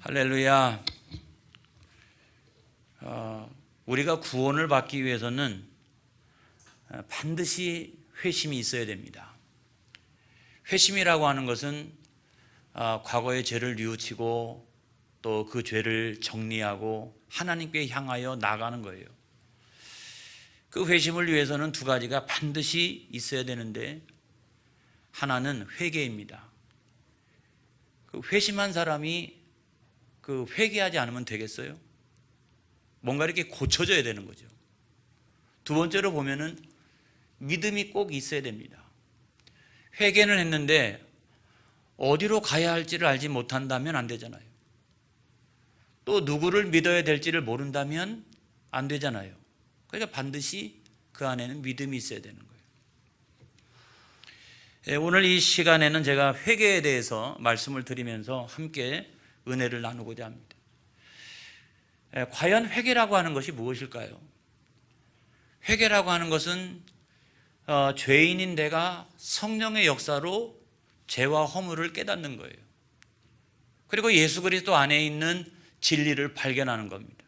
할렐루야. 우리가 구원을 받기 위해서는 반드시 회심이 있어야 됩니다. 회심이라고 하는 것은 과거의 죄를 뉘우치고 또 그 죄를 정리하고 하나님께 향하여 나가는 거예요. 그 회심을 위해서는 두 가지가 반드시 있어야 되는데, 하나는 회개입니다. 그 회심한 사람이 그 회개하지 않으면 되겠어요? 뭔가 이렇게 고쳐져야 되는 거죠. 두 번째로 보면은 믿음이 꼭 있어야 됩니다. 회개는 했는데 어디로 가야 할지를 알지 못한다면 안 되잖아요. 또 누구를 믿어야 될지를 모른다면 안 되잖아요. 그러니까 반드시 그 안에는 믿음이 있어야 되는 거예요. 오늘 이 시간에는 제가 회개에 대해서 말씀을 드리면서 함께 은혜를 나누고자 합니다. 과연 회개라고 하는 것이 무엇일까요? 회개라고 하는 것은 죄인인 내가 성령의 역사로 죄와 허물을 깨닫는 거예요. 그리고 예수 그리스도 안에 있는 진리를 발견하는 겁니다.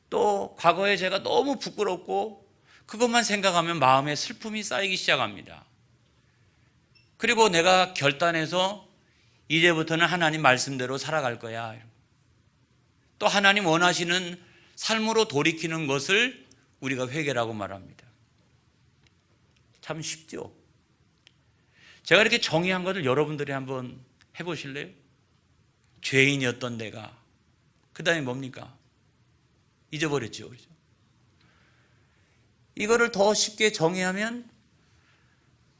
또 과거의 죄가 너무 부끄럽고 그것만 생각하면 마음에 슬픔이 쌓이기 시작합니다. 그리고 내가 결단해서 이제부터는 하나님 말씀대로 살아갈 거야. 또 하나님 원하시는 삶으로 돌이키는 것을 우리가 회개라고 말합니다. 참 쉽죠? 제가 이렇게 정의한 것을 여러분들이 한번 해보실래요? 죄인이었던 내가, 그 다음에 뭡니까? 잊어버렸죠. 그죠? 이거를 더 쉽게 정의하면,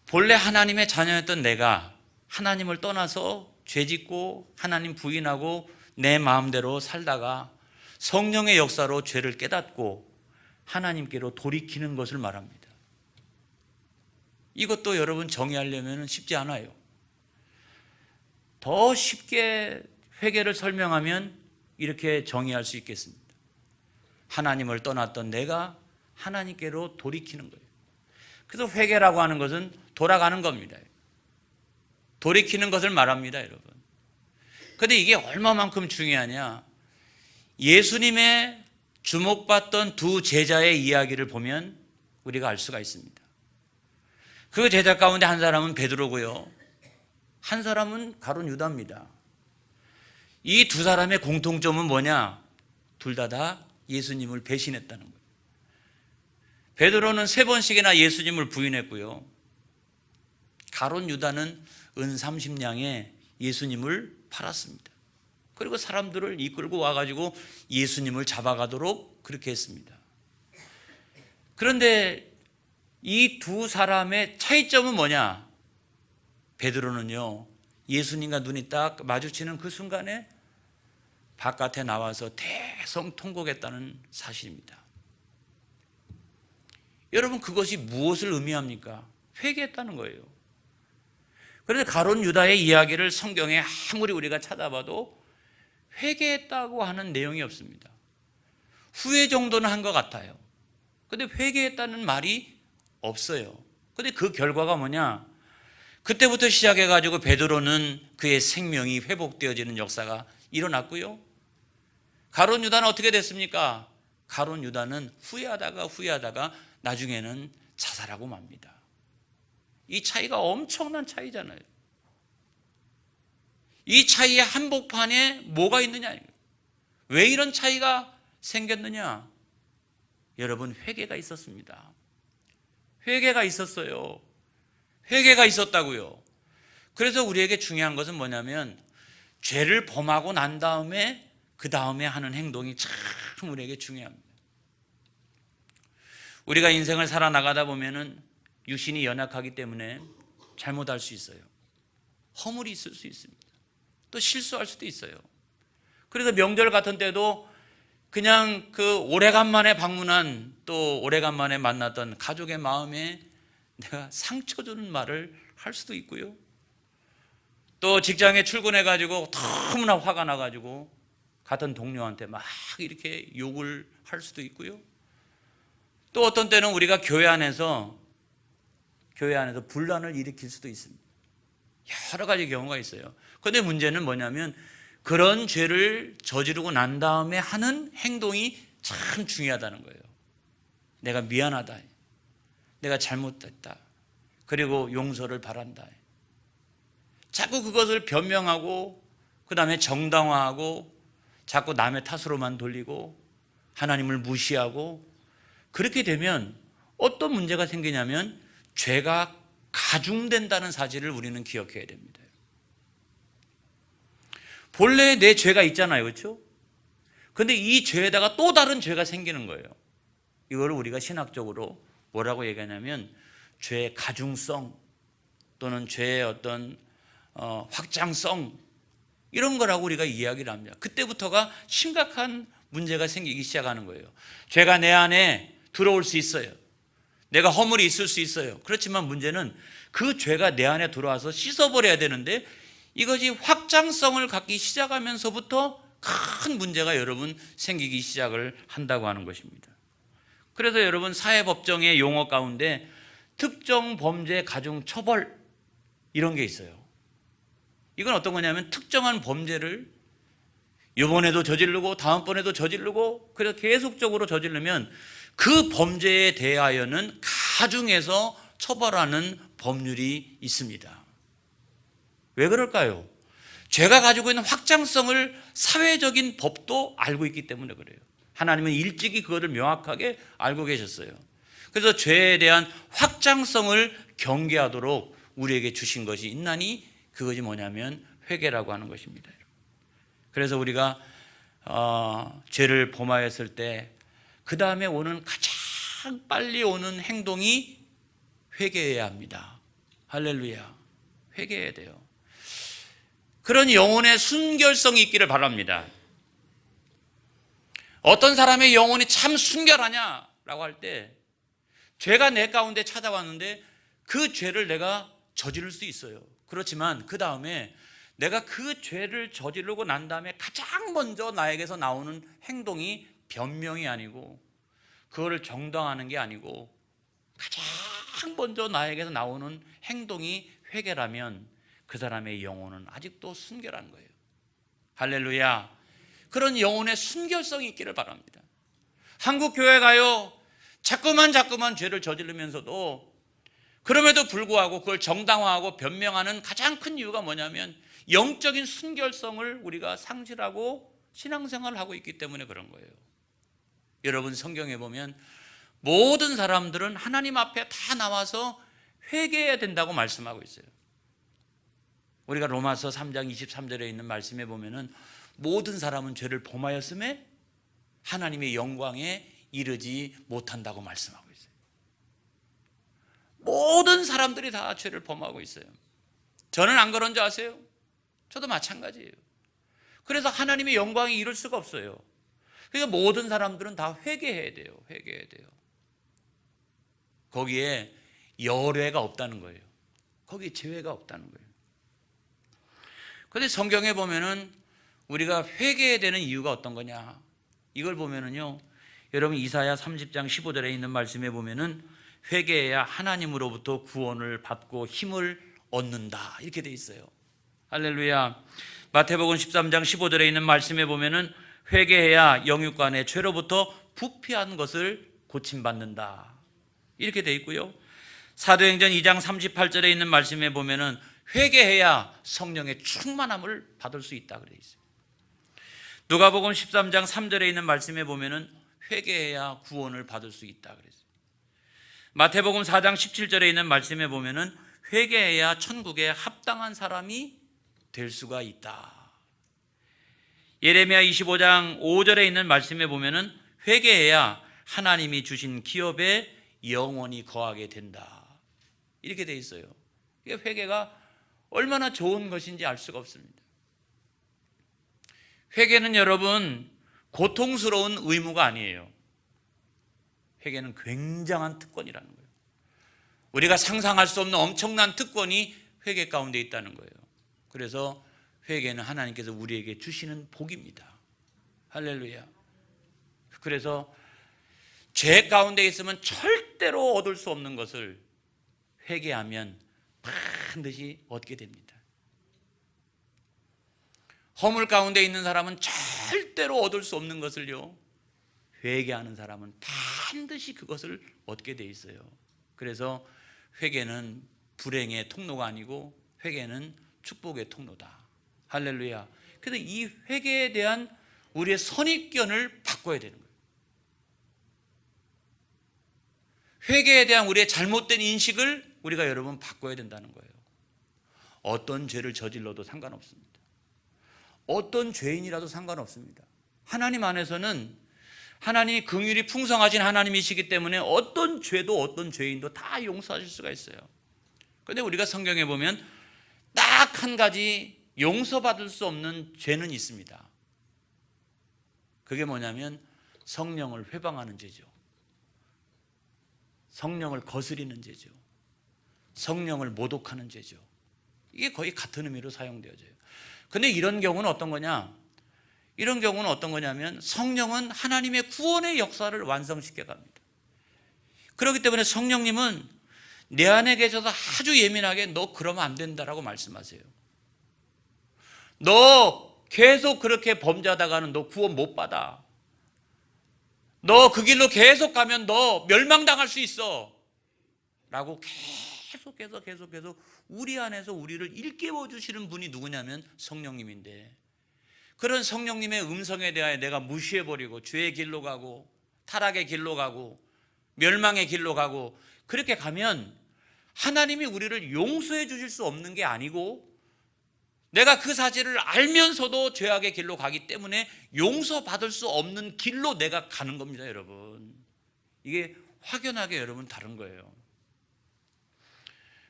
본래 하나님의 자녀였던 내가 하나님을 떠나서 죄짓고 하나님 부인하고 내 마음대로 살다가 성령의 역사로 죄를 깨닫고 하나님께로 돌이키는 것을 말합니다. 이것도 여러분 정의하려면 쉽지 않아요. 더 쉽게 회개를 설명하면 이렇게 정의할 수 있겠습니다. 하나님을 떠났던 내가 하나님께로 돌이키는 거예요. 그래서 회개라고 하는 것은 돌아가는 겁니다. 돌이키는 것을 말합니다, 여러분. 그런데 이게 얼마만큼 중요하냐? 예수님의 주목받던 두 제자의 이야기를 보면 우리가 알 수가 있습니다. 그 제자 가운데 한 사람은 베드로고요, 한 사람은 가룟 유다입니다. 이 두 사람의 공통점은 뭐냐? 둘 다 예수님을 배신했다는 거예요. 베드로는 3번씩이나 예수님을 부인했고요, 가룟 유다는 은 30냥에 예수님을 팔았습니다. 그리고 사람들을 이끌고 와가지고 예수님을 잡아가도록 그렇게 했습니다. 그런데 이 두 사람의 차이점은 뭐냐? 베드로는요, 예수님과 눈이 딱 마주치는 그 순간에 바깥에 나와서 대성통곡했다는 사실입니다. 여러분, 그것이 무엇을 의미합니까? 회개했다는 거예요. 그런데 가룟 유다의 이야기를 성경에 아무리 우리가 찾아봐도 회개했다고 하는 내용이 없습니다. 후회 정도는 한 것 같아요. 그런데 회개했다는 말이 없어요. 그런데 그 결과가 뭐냐? 그때부터 시작해가지고 베드로는 그의 생명이 회복되어지는 역사가 일어났고요, 가룟 유다는 어떻게 됐습니까? 가룟 유다는 후회하다가 나중에는 자살하고 맙니다. 이 차이가 엄청난 차이잖아요. 이 차이의 한복판에 뭐가 있느냐? 왜 이런 차이가 생겼느냐? 여러분, 회개가 있었습니다. 회개가 있었어요. 회개가 있었다고요. 그래서 우리에게 중요한 것은 뭐냐면, 죄를 범하고 난 다음에 그 다음에 하는 행동이 참 우리에게 중요합니다. 우리가 인생을 살아나가다 보면은 육신이 연약하기 때문에 잘못할 수 있어요. 허물이 있을 수 있습니다. 또 실수할 수도 있어요. 그래서 명절 같은 때도 그냥 그 오래간만에 방문한, 또 오래간만에 만났던 가족의 마음에 내가 상처 주는 말을 할 수도 있고요, 또 직장에 출근해가지고 너무나 화가 나가지고 같은 동료한테 막 이렇게 욕을 할 수도 있고요, 또 어떤 때는 우리가 교회 안에서 분란을 일으킬 수도 있습니다. 여러 가지 경우가 있어요. 그런데 문제는 뭐냐면, 그런 죄를 저지르고 난 다음에 하는 행동이 참 중요하다는 거예요. 내가 미안하다, 내가 잘못했다, 그리고 용서를 바란다. 자꾸 그것을 변명하고 그 다음에 정당화하고 자꾸 남의 탓으로만 돌리고 하나님을 무시하고, 그렇게 되면 어떤 문제가 생기냐면 죄가 가중된다는 사실을 우리는 기억해야 됩니다. 본래 내 죄가 있잖아요, 그렇죠? 근데 이 죄에다가 또 다른 죄가 생기는 거예요. 이걸 우리가 신학적으로 뭐라고 얘기하냐면 죄의 가중성 또는 죄의 어떤 확장성, 이런 거라고 우리가 이야기를 합니다. 그때부터가 심각한 문제가 생기기 시작하는 거예요. 죄가 내 안에 들어올 수 있어요. 내가 허물이 있을 수 있어요. 그렇지만 문제는 그 죄가 내 안에 들어와서 씻어버려야 되는데 이것이 확장성을 갖기 시작하면서부터 큰 문제가 여러분 생기기 시작을 한다고 하는 것입니다. 그래서 여러분 사회법정의 용어 가운데 특정 범죄 가중 처벌, 이런 게 있어요. 이건 어떤 거냐면 특정한 범죄를 이번에도 저지르고 다음번에도 저지르고, 그래서 계속적으로 저지르면 그 범죄에 대하여는 가중해서 처벌하는 법률이 있습니다. 왜 그럴까요? 죄가 가지고 있는 확장성을 사회적인 법도 알고 있기 때문에 그래요. 하나님은 일찍이 그것을 명확하게 알고 계셨어요. 그래서 죄에 대한 확장성을 경계하도록 우리에게 주신 것이 있나니 그것이 뭐냐면 회개라고 하는 것입니다. 그래서 우리가 죄를 범하였을 때 그 다음에 오는 가장 빨리 오는 행동이 회개해야 합니다. 할렐루야. 회개해야 돼요. 그런 영혼의 순결성이 있기를 바랍니다. 어떤 사람의 영혼이 참 순결하냐라고 할 때, 죄가 내 가운데 찾아왔는데 그 죄를 내가 저지를 수 있어요. 그렇지만 그 다음에 내가 그 죄를 저지르고 난 다음에 가장 먼저 나에게서 나오는 행동이 변명이 아니고 그거를 정당화하는 게 아니고 가장 먼저 나에게서 나오는 행동이 회개라면 그 사람의 영혼은 아직도 순결한 거예요. 할렐루야. 그런 영혼의 순결성이 있기를 바랍니다. 한국 교회 가요, 자꾸만 죄를 저지르면서도 그럼에도 불구하고 그걸 정당화하고 변명하는 가장 큰 이유가 뭐냐면 영적인 순결성을 우리가 상실하고 신앙생활을 하고 있기 때문에 그런 거예요. 여러분 성경에 보면 모든 사람들은 하나님 앞에 다 나와서 회개해야 된다고 말씀하고 있어요. 우리가 로마서 3장 23절에 있는 말씀에 보면은 모든 사람은 죄를 범하였음에 하나님의 영광에 이르지 못한다고 말씀하고 있어요. 모든 사람들이 다 죄를 범하고 있어요. 저는 안 그런 줄 아세요? 저도 마찬가지예요. 그래서 하나님의 영광에 이룰 수가 없어요. 그러니까 모든 사람들은 다 회개해야 돼요. 회개해야 돼요. 거기에 열애가 없다는 거예요. 거기에 죄가 없다는 거예요. 그런데 성경에 보면은 우리가 회개해야 되는 이유가 어떤 거냐, 이걸 보면은요, 여러분 이사야 30장 15절에 있는 말씀에 보면은 회개해야 하나님으로부터 구원을 받고 힘을 얻는다, 이렇게 돼 있어요. 할렐루야. 마태복음 13장 15절에 있는 말씀에 보면은 회개해야 영육간의 죄로부터 부패한 것을 고침받는다, 이렇게 돼 있고요. 사도행전 2장 38절에 있는 말씀에 보면은 회개해야 성령의 충만함을 받을 수 있다 그래 있어요. 누가복음 13장 3절에 있는 말씀에 보면은 회개해야 구원을 받을 수 있다 그랬어요. 마태복음 4장 17절에 있는 말씀에 보면은 회개해야 천국에 합당한 사람이 될 수가 있다. 예레미야 25장 5절에 있는 말씀에 보면은 회개해야 하나님이 주신 기업에 영원히 거하게 된다, 이렇게 돼 있어요. 회개가 얼마나 좋은 것인지 알 수가 없습니다. 회개는 여러분 고통스러운 의무가 아니에요. 회개는 굉장한 특권이라는 거예요. 우리가 상상할 수 없는 엄청난 특권이 회개 가운데 있다는 거예요. 그래서 회개는 하나님께서 우리에게 주시는 복입니다. 할렐루야. 그래서 죄 가운데 있으면 절대로 얻을 수 없는 것을 회개하면 반드시 얻게 됩니다. 허물 가운데 있는 사람은 절대로 얻을 수 없는 것을요, 회개하는 사람은 반드시 그것을 얻게 돼 있어요. 그래서 회개는 불행의 통로가 아니고 회개는 축복의 통로다. 할렐루야. 그래서 이 회개에 대한 우리의 선입견을 바꿔야 되는 거예요. 회개에 대한 우리의 잘못된 인식을 우리가 여러분 바꿔야 된다는 거예요. 어떤 죄를 저질러도 상관없습니다. 어떤 죄인이라도 상관없습니다. 하나님 안에서는 하나님이 긍휼이 풍성하신 하나님이시기 때문에 어떤 죄도 어떤 죄인도 다 용서하실 수가 있어요. 그런데 우리가 성경에 보면 딱 한 가지 용서받을 수 없는 죄는 있습니다. 그게 뭐냐면 성령을 회방하는 죄죠. 성령을 거스리는 죄죠. 성령을 모독하는 죄죠. 이게 거의 같은 의미로 사용되어져요. 근데 이런 경우는 어떤 거냐? 이런 경우는 어떤 거냐면 성령은 하나님의 구원의 역사를 완성시켜 갑니다. 그렇기 때문에 성령님은 내 안에 계셔서 아주 예민하게 너 그러면 안 된다라고 말씀하세요. 너 계속 그렇게 범죄하다가는 너 구원 못 받아. 너 그 길로 계속 가면 너 멸망당할 수 있어. 라고 계속 우리 안에서 우리를 일깨워 주시는 분이 누구냐면 성령님인데, 그런 성령님의 음성에 대하여 내가 무시해버리고 죄의 길로 가고 타락의 길로 가고 멸망의 길로 가고 그렇게 가면 하나님이 우리를 용서해 주실 수 없는 게 아니고 내가 그 사실을 알면서도 죄악의 길로 가기 때문에 용서받을 수 없는 길로 내가 가는 겁니다, 여러분. 이게 확연하게 여러분 다른 거예요.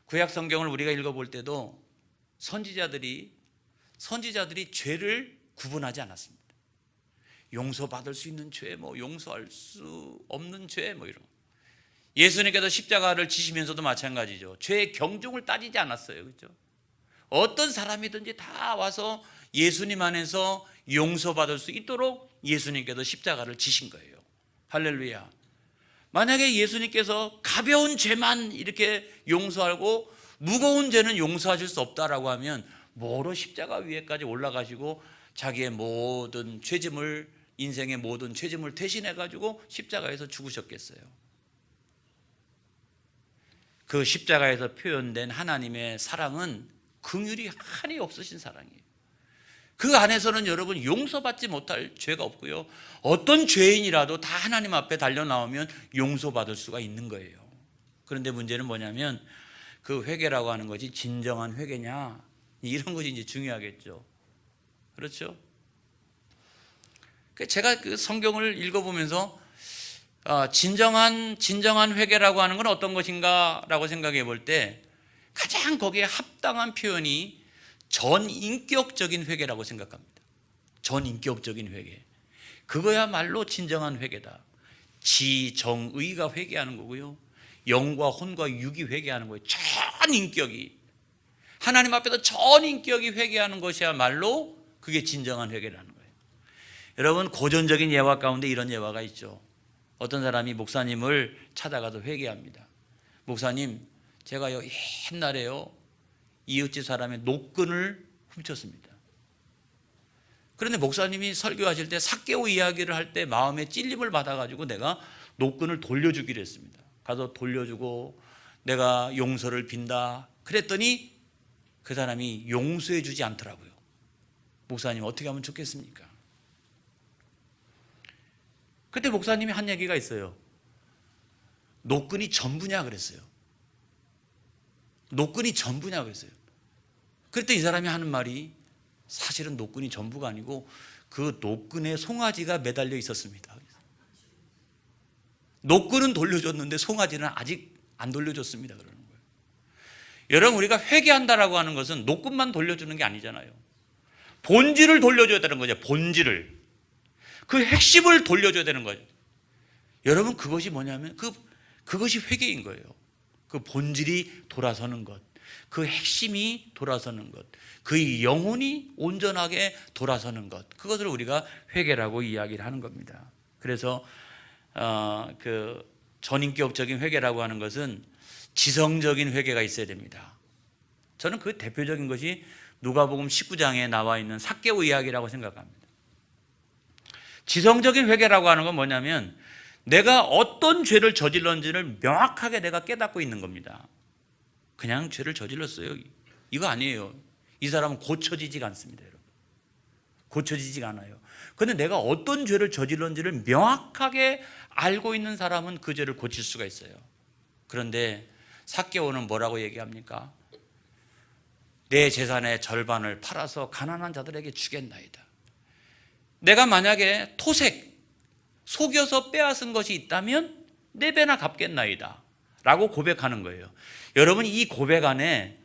구약 성경을 우리가 읽어볼 때도 선지자들이 죄를 구분하지 않았습니다. 용서받을 수 있는 죄, 용서할 수 없는 죄, 이런. 예수님께서 십자가를 지시면서도 마찬가지죠. 죄의 경중을 따지지 않았어요, 그렇죠? 어떤 사람이든지 다 와서 예수님 안에서 용서받을 수 있도록 예수님께서 십자가를 지신 거예요. 할렐루야. 만약에 예수님께서 가벼운 죄만 이렇게 용서하고 무거운 죄는 용서하실 수 없다라고 하면 뭐로 십자가 위에까지 올라가시고 자기의 모든 죄짐을, 인생의 모든 죄짐을 대신해 가지고 십자가에서 죽으셨겠어요. 그 십자가에서 표현된 하나님의 사랑은 긍휼이 한이 없으신 사랑이에요. 그 안에서는 여러분 용서받지 못할 죄가 없고요, 어떤 죄인이라도 다 하나님 앞에 달려 나오면 용서받을 수가 있는 거예요. 그런데 문제는 뭐냐면 그 회개라고 하는 것이 진정한 회개냐, 이런 것이 이제 중요하겠죠. 그렇죠? 제가 그 성경을 읽어보면서 진정한 회개라고 하는 건 어떤 것인가라고 생각해 볼 때 가장 거기에 합당한 표현이 전인격적인 회개라고 생각합니다. 전인격적인 회개. 그거야말로 진정한 회개다. 지정의가 회개하는 거고요, 영과 혼과 육이 회개하는 거예요. 전인격이, 하나님 앞에서 전인격이 회개하는 것이야말로 그게 진정한 회개라는 거예요. 여러분, 고전적인 예화 가운데 이런 예화가 있죠. 어떤 사람이 목사님을 찾아가서 회개합니다. 목사님, 제가요 옛날에요 이웃집 사람의 노끈을 훔쳤습니다. 그런데 목사님이 설교하실 때 삭개오 이야기를 할 때 마음에 찔림을 받아가지고 내가 노끈을 돌려주기로 했습니다. 가서 돌려주고 내가 용서를 빈다 그랬더니 그 사람이 용서해 주지 않더라고요. 목사님, 어떻게 하면 좋겠습니까? 그때 목사님이 한 얘기가 있어요. 노끈이 전부냐 그랬어요. 노끈이 전부냐 그랬어요. 그랬더니 이 사람이 하는 말이 사실은 노끈이 전부가 아니고 그 노끈에 송아지가 매달려 있었습니다. 노끈은 돌려줬는데 송아지는 아직 안 돌려줬습니다, 그러는 거예요. 여러분, 우리가 회개한다라고 하는 것은 노끈만 돌려주는 게 아니잖아요. 본질을 돌려줘야 되는 거죠. 본질을, 그 핵심을 돌려줘야 되는 거죠. 여러분, 그것이 뭐냐면 그것이 회개인 거예요. 그 본질이 돌아서는 것, 그 핵심이 돌아서는 것, 그 영혼이 온전하게 돌아서는 것, 그것을 우리가 회개라고 이야기를 하는 겁니다. 그래서 그 전인격적인 회개라고 하는 것은 지성적인 회개가 있어야 됩니다. 저는 그 대표적인 것이 누가복음 19장에 나와 있는 삭개오 이야기라고 생각합니다. 지성적인 회개라고 하는 건 뭐냐면 내가 어떤 죄를 저질렀는지를 명확하게 내가 깨닫고 있는 겁니다. 그냥 죄를 저질렀어요, 이거 아니에요. 이 사람은 고쳐지지가 않습니다, 여러분. 고쳐지지가 않아요. 그런데 내가 어떤 죄를 저질렀는지를 명확하게 알고 있는 사람은 그 죄를 고칠 수가 있어요. 그런데 삭개오는 뭐라고 얘기합니까? 내 재산의 절반을 팔아서 가난한 자들에게 주겠나이다. 내가 만약에 토색, 속여서 빼앗은 것이 있다면 4배나 갚겠나이다 라고 고백하는 거예요. 여러분, 이 고백 안에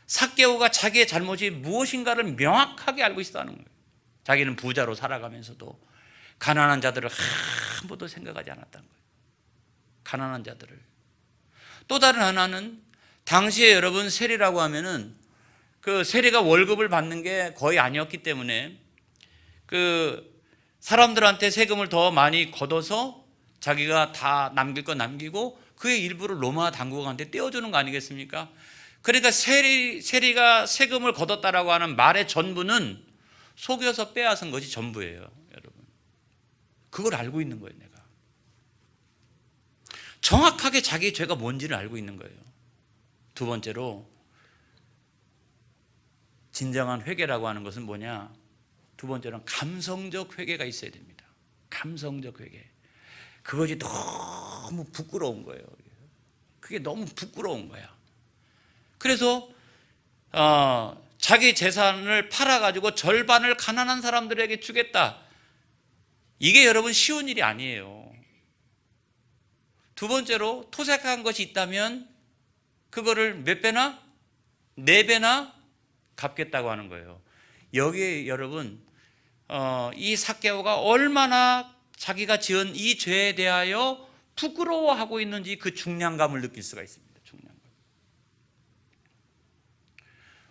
삭개오가 자기의 잘못이 무엇인가를 명확하게 알고 있다는 거예요. 자기는 부자로 살아가면서도 가난한 자들을 한 번도 생각하지 않았다는 거예요. 가난한 자들을. 또 다른 하나는 당시에 여러분 세리라고 하면은 그 세리가 월급을 받는 게 거의 아니었기 때문에 그 사람들한테 세금을 더 많이 걷어서 자기가 다 남길 거 남기고 그의 일부를 로마 당국한테 떼어주는 거 아니겠습니까? 그러니까 세리가 세금을 걷었다라고 하는 말의 전부는 속여서 빼앗은 것이 전부예요, 여러분. 그걸 알고 있는 거예요, 내가. 정확하게 자기 죄가 뭔지를 알고 있는 거예요. 두 번째로 진정한 회개라고 하는 것은 뭐냐? 두 번째로는 감성적 회개가 있어야 됩니다. 감성적 회개. 그것이 너무 부끄러운 거예요. 그게 너무 부끄러운 거야. 그래서 자기 재산을 팔아가지고 절반을 가난한 사람들에게 주겠다. 이게 여러분 쉬운 일이 아니에요. 두 번째로 토색한 것이 있다면 그거를 몇 배나? 4배나 갚겠다고 하는 거예요. 여기에 여러분 이 삭개오가 얼마나 자기가 지은 이 죄에 대하여 부끄러워하고 있는지 그 중량감을 느낄 수가 있습니다. 중량감.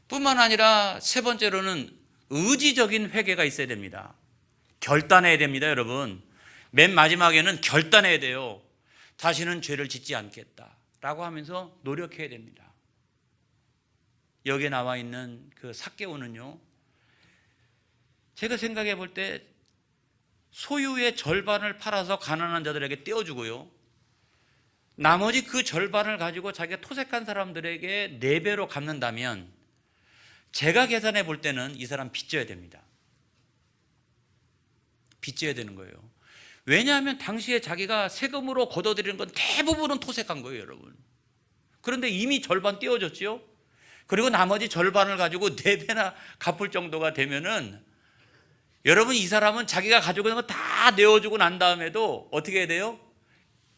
뿐만 아니라 세 번째로는 의지적인 회개가 있어야 됩니다. 결단해야 됩니다, 여러분. 맨 마지막에는 결단해야 돼요. 다시는 죄를 짓지 않겠다라고 하면서 노력해야 됩니다. 여기에 나와 있는 그 삭개오는요, 제가 생각해 볼 때 소유의 절반을 팔아서 가난한 자들에게 떼어주고요, 나머지 그 절반을 가지고 자기가 토색한 사람들에게 4배로 갚는다면 제가 계산해 볼 때는 이 사람 빚져야 됩니다. 빚져야 되는 거예요. 왜냐하면 당시에 자기가 세금으로 걷어들이는 건 대부분은 토색한 거예요, 여러분. 그런데 이미 절반 떼어줬죠. 그리고 나머지 절반을 가지고 4배나 갚을 정도가 되면은 여러분, 이 사람은 자기가 가지고 있는 거 다 내어주고 난 다음에도 어떻게 해야 돼요?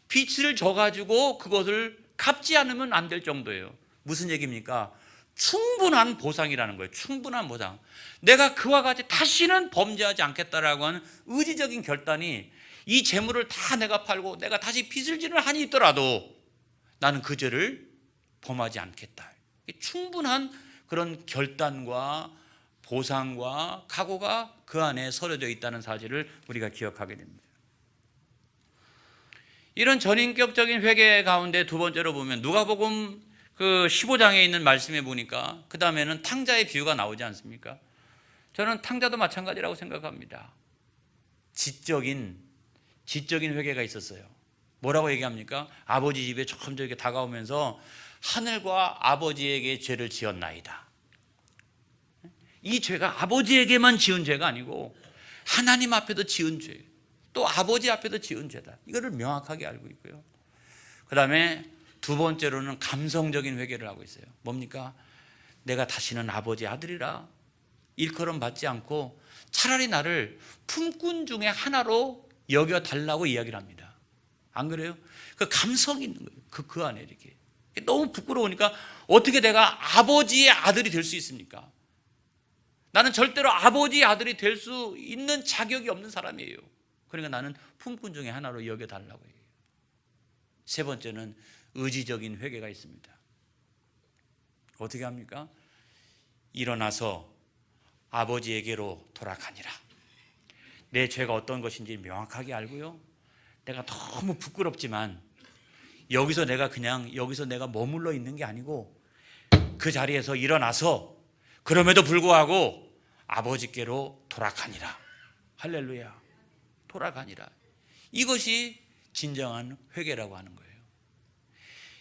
빚을 져가지고 그것을 갚지 않으면 안 될 정도예요. 무슨 얘기입니까? 충분한 보상이라는 거예요. 충분한 보상. 내가 그와 같이 다시는 범죄하지 않겠다라고 하는 의지적인 결단이, 이 재물을 다 내가 팔고 내가 다시 빚을 지는 한이 있더라도 나는 그 죄를 범하지 않겠다. 충분한 그런 결단과 보상과 각오가 그 안에 서려져 있다는 사실을 우리가 기억하게 됩니다. 이런 전인격적인 회개 가운데 두 번째로 보면 누가복음 그 15장에 있는 말씀에 보니까 그 다음에는 탕자의 비유가 나오지 않습니까? 저는 탕자도 마찬가지라고 생각합니다. 지적인 회개가 있었어요. 뭐라고 얘기합니까? 아버지 집에 조금 이렇게 다가오면서 하늘과 아버지에게 죄를 지었나이다. 이 죄가 아버지에게만 지은 죄가 아니고 하나님 앞에도 지은 죄, 또 아버지 앞에도 지은 죄다. 이거를 명확하게 알고 있고요. 그 다음에 두 번째로는 감성적인 회개를 하고 있어요. 뭡니까? 내가 다시는 아버지 아들이라 일컬음 받지 않고 차라리 나를 품꾼 중에 하나로 여겨달라고 이야기를 합니다. 안 그래요? 그 감성이 있는 거예요. 그 안에 이렇게. 너무 부끄러우니까 어떻게 내가 아버지의 아들이 될 수 있습니까? 나는 절대로 아버지의 아들이 될 수 있는 자격이 없는 사람이에요. 그러니까 나는 품꾼 중에 하나로 여겨달라고 해요. 세 번째는 의지적인 회개가 있습니다. 어떻게 합니까? 일어나서 아버지에게로 돌아가니라. 내 죄가 어떤 것인지 명확하게 알고요, 내가 너무 부끄럽지만 여기서 내가 머물러 있는 게 아니고 그 자리에서 일어나서 그럼에도 불구하고 아버지께로 돌아가니라. 할렐루야. 돌아가니라. 이것이 진정한 회개라고 하는 거예요.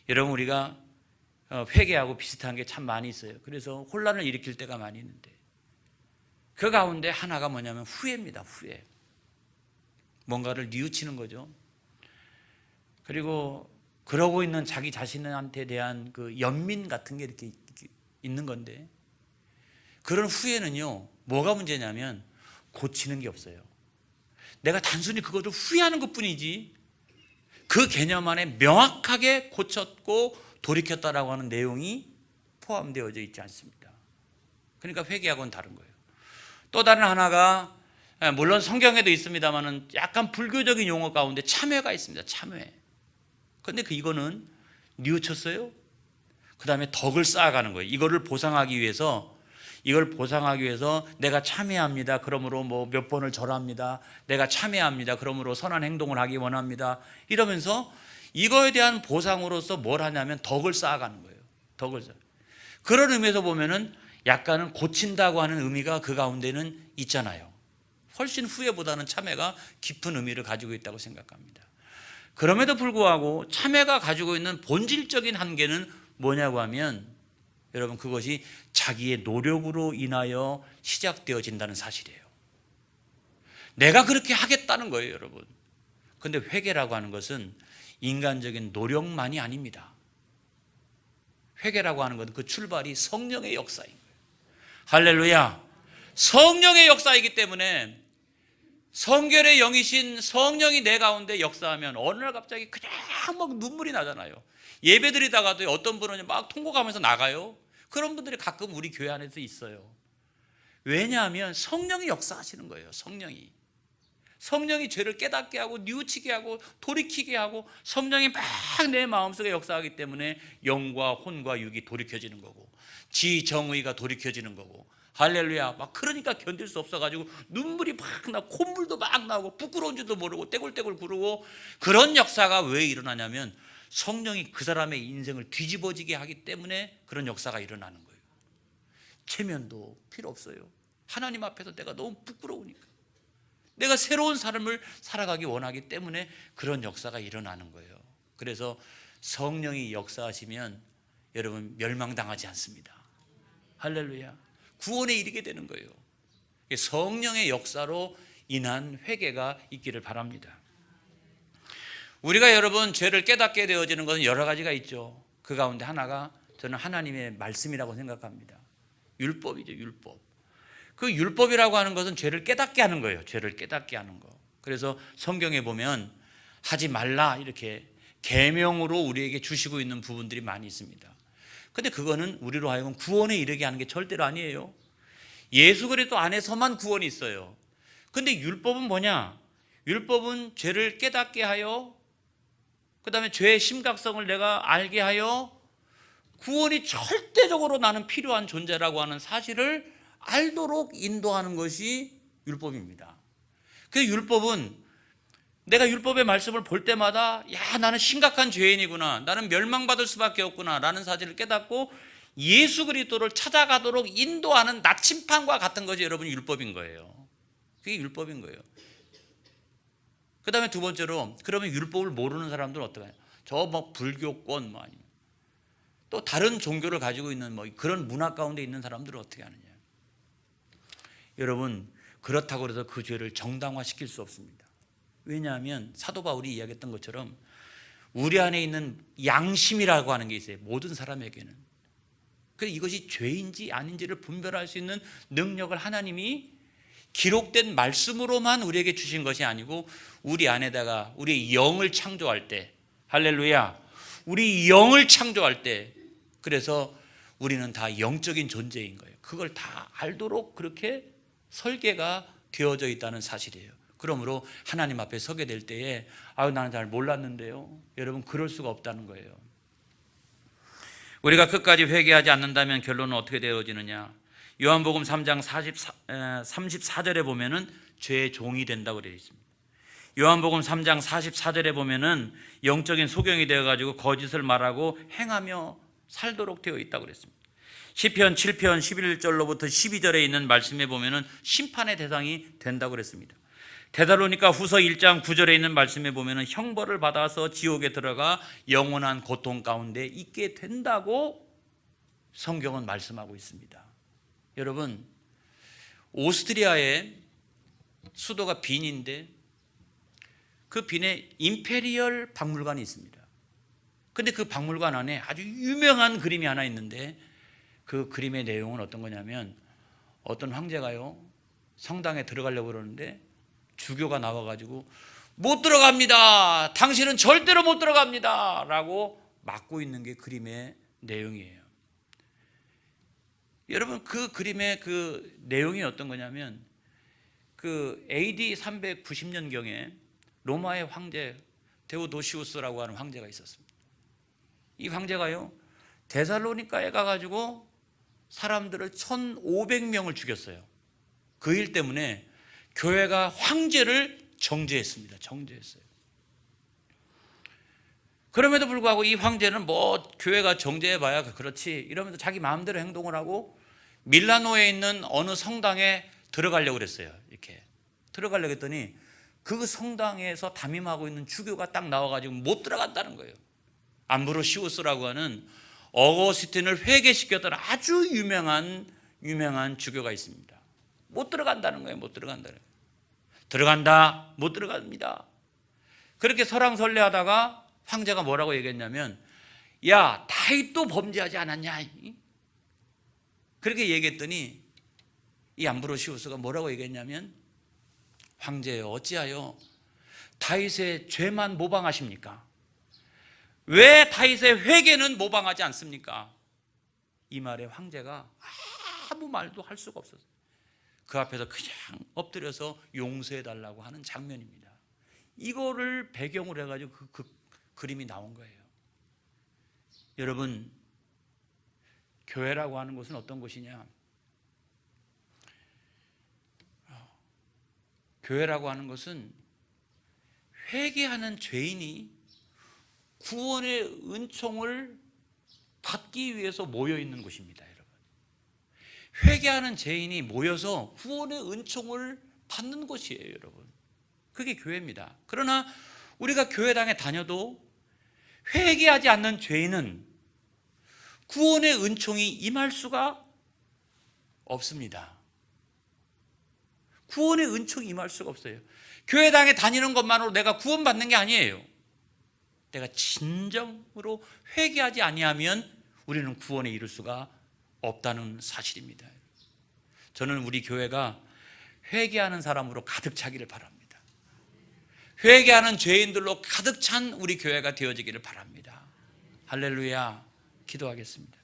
여러분, 우리가 회개하고 비슷한 게 참 많이 있어요. 그래서 혼란을 일으킬 때가 많이 있는데, 그 가운데 하나가 뭐냐면 후회입니다. 후회. 뭔가를 뉘우치는 거죠. 그리고 그러고 있는 자기 자신한테 대한 그 연민 같은 게 이렇게 있는 건데, 그런 후회는요, 뭐가 문제냐면 고치는 게 없어요. 내가 단순히 그것을 후회하는 것뿐이지 그 개념 안에 명확하게 고쳤고 돌이켰다라고 하는 내용이 포함되어져 있지 않습니다. 그러니까 회개하고는 다른 거예요. 또 다른 하나가, 물론 성경에도 있습니다만은 약간 불교적인 용어 가운데 참회가 있습니다. 참회. 그런데 이거는 뉘우쳤어요. 그 다음에 덕을 쌓아가는 거예요. 이걸 보상하기 위해서 내가 참회합니다. 그러므로 뭐 몇 번을 절합니다. 내가 참회합니다. 그러므로 선한 행동을 하기 원합니다. 이러면서 이거에 대한 보상으로서 뭘 하냐면 덕을 쌓아가는 거예요. 덕을 쌓아. 그런 의미에서 보면은 약간은 고친다고 하는 의미가 그 가운데는 있잖아요. 훨씬 후회보다는 참회가 깊은 의미를 가지고 있다고 생각합니다. 그럼에도 불구하고 참회가 가지고 있는 본질적인 한계는 뭐냐고 하면, 여러분, 그것이 자기의 노력으로 인하여 시작되어진다는 사실이에요. 내가 그렇게 하겠다는 거예요, 여러분. 그런데 회개라고 하는 것은 인간적인 노력만이 아닙니다. 회개라고 하는 것은 그 출발이 성령의 역사인 거예요. 할렐루야. 성령의 역사이기 때문에 성결의 영이신 성령이 내 가운데 역사하면 어느 날 갑자기 그냥 막 눈물이 나잖아요. 예배드리다가도 어떤 분은 막 통곡하면서 나가요. 그런 분들이 가끔 우리 교회 안에서 있어요. 왜냐하면 성령이 역사하시는 거예요. 성령이 죄를 깨닫게 하고 뉘우치게 하고 돌이키게 하고, 성령이 막 내 마음속에 역사하기 때문에 영과 혼과 육이 돌이켜지는 거고, 지정의가 돌이켜지는 거고. 할렐루야. 막 그러니까 견딜 수 없어가지고 눈물이 막 나고 콧물도 막 나고 부끄러운 줄도 모르고 떼굴떼굴 구르고. 그런 역사가 왜 일어나냐면 성령이 그 사람의 인생을 뒤집어지게 하기 때문에 그런 역사가 일어나는 거예요. 체면도 필요 없어요. 하나님 앞에서 내가 너무 부끄러우니까, 내가 새로운 삶을 살아가기 원하기 때문에 그런 역사가 일어나는 거예요. 그래서 성령이 역사하시면 여러분 멸망당하지 않습니다. 할렐루야. 구원에 이르게 되는 거예요. 성령의 역사로 인한 회개가 있기를 바랍니다. 우리가 여러분 죄를 깨닫게 되어지는 것은 여러 가지가 있죠. 그 가운데 하나가 저는 하나님의 말씀이라고 생각합니다. 율법이죠. 율법. 그 율법이라고 하는 것은 죄를 깨닫게 하는 거예요. 죄를 깨닫게 하는 거. 그래서 성경에 보면 하지 말라 이렇게 계명으로 우리에게 주시고 있는 부분들이 많이 있습니다. 근데 그거는 우리로 하여금 구원에 이르게 하는 게 절대로 아니에요. 예수 그리스도 안에서만 구원이 있어요. 근데 율법은 뭐냐? 율법은 죄를 깨닫게 하여, 그 다음에 죄의 심각성을 내가 알게 하여 구원이 절대적으로 나는 필요한 존재라고 하는 사실을 알도록 인도하는 것이 율법입니다. 그 율법은 내가 율법의 말씀을 볼 때마다 나는 심각한 죄인이구나, 나는 멸망받을 수밖에 없구나 라는 사실을 깨닫고 예수 그리스도를 찾아가도록 인도하는 나침판과 같은 것이 여러분 율법인 거예요. 그게 율법인 거예요. 그 다음에 두 번째로, 그러면 율법을 모르는 사람들은 어떡하냐? 저 뭐 불교권 뭐 아니면 또 다른 종교를 가지고 있는 뭐 그런 문화 가운데 있는 사람들은 어떻게 하느냐? 여러분, 그렇다고 해서 그 죄를 정당화시킬 수 없습니다. 왜냐하면 사도 바울이 이야기했던 것처럼 우리 안에 있는 양심이라고 하는 게 있어요. 모든 사람에게는. 그래서 이것이 죄인지 아닌지를 분별할 수 있는 능력을 하나님이 기록된 말씀으로만 우리에게 주신 것이 아니고 우리 안에다가 우리의 영을 창조할 때, 할렐루야, 우리 영을 창조할 때, 그래서 우리는 다 영적인 존재인 거예요. 그걸 다 알도록 그렇게 설계가 되어져 있다는 사실이에요. 그러므로 하나님 앞에 서게 될 때에 나는 잘 몰랐는데요. 여러분, 그럴 수가 없다는 거예요. 우리가 끝까지 회개하지 않는다면 결론은 어떻게 되어지느냐? 요한복음 3장 34절에 보면은 죄의 종이 된다고 되어 있습니다. 요한복음 3장 44절에 보면은 영적인 소경이 되어가지고 거짓을 말하고 행하며 살도록 되어 있다고 그랬습니다. 시편 7편 11절로부터 12절에 있는 말씀에 보면은 심판의 대상이 된다고 그랬습니다. 데살로니가 후서 1장 9절에 있는 말씀에 보면은 형벌을 받아서 지옥에 들어가 영원한 고통 가운데 있게 된다고 성경은 말씀하고 있습니다. 여러분, 오스트리아의 수도가 빈인데 그 빈에 임페리얼 박물관이 있습니다. 근데 그 박물관 안에 아주 유명한 그림이 하나 있는데 그 그림의 내용은 어떤 거냐면 어떤 황제가요 성당에 들어가려고 그러는데 주교가 나와가지고 못 들어갑니다, 당신은 절대로 못 들어갑니다 라고 막고 있는 게 그림의 내용이에요. 여러분, 그 그림의 그 내용이 어떤 거냐면 그 AD 390년경에 로마의 황제 데오도시우스라고 하는 황제가 있었습니다. 이 황제가요 데살로니카에 가가지고 사람들을 1,500명을 죽였어요. 그 일 때문에 교회가 황제를 정죄했습니다. 정죄했어요. 그럼에도 불구하고 이 황제는 뭐 교회가 정죄해봐야 그렇지 이러면서 자기 마음대로 행동을 하고 밀라노에 있는 어느 성당에 들어가려고 그랬어요. 이렇게 들어가려고 했더니 그 성당에서 담임하고 있는 주교가 딱 나와가지고 못 들어간다는 거예요. 암브로시우스라고 하는 어거스틴을 회개시켰던 아주 유명한 주교가 있습니다. 못 들어간다는 거예요. 못 들어간다는 거예요. 들어간다, 못 들어갑니다. 그렇게 설왕설래하다가 황제가 뭐라고 얘기했냐면 야, 다윗도 범죄하지 않았냐? 그렇게 얘기했더니 이 암브로시우스가 뭐라고 얘기했냐면 황제여, 어찌하여 다윗의 죄만 모방하십니까? 왜 다윗의 회개는 모방하지 않습니까? 이 말에 황제가 아무 말도 할 수가 없었어요. 그 앞에서 그냥 엎드려서 용서해달라고 하는 장면입니다. 이거를 배경으로 해가지고 그 그림이 나온 거예요. 여러분, 교회라고 하는 것은 어떤 곳이냐? 교회라고 하는 것은 회개하는 죄인이 구원의 은총을 받기 위해서 모여 있는 곳입니다, 여러분. 회개하는 죄인이 모여서 구원의 은총을 받는 곳이에요, 여러분. 그게 교회입니다. 그러나 우리가 교회당에 다녀도 회개하지 않는 죄인은 구원의 은총이 임할 수가 없습니다. 구원의 은총이 임할 수가 없어요. 교회당에 다니는 것만으로 내가 구원받는 게 아니에요. 내가 진정으로 회개하지 아니하면 우리는 구원에 이를 수가 없다는 사실입니다. 저는 우리 교회가 회개하는 사람으로 가득 차기를 바랍니다. 회개하는 죄인들로 가득 찬 우리 교회가 되어지기를 바랍니다. 할렐루야. 기도하겠습니다.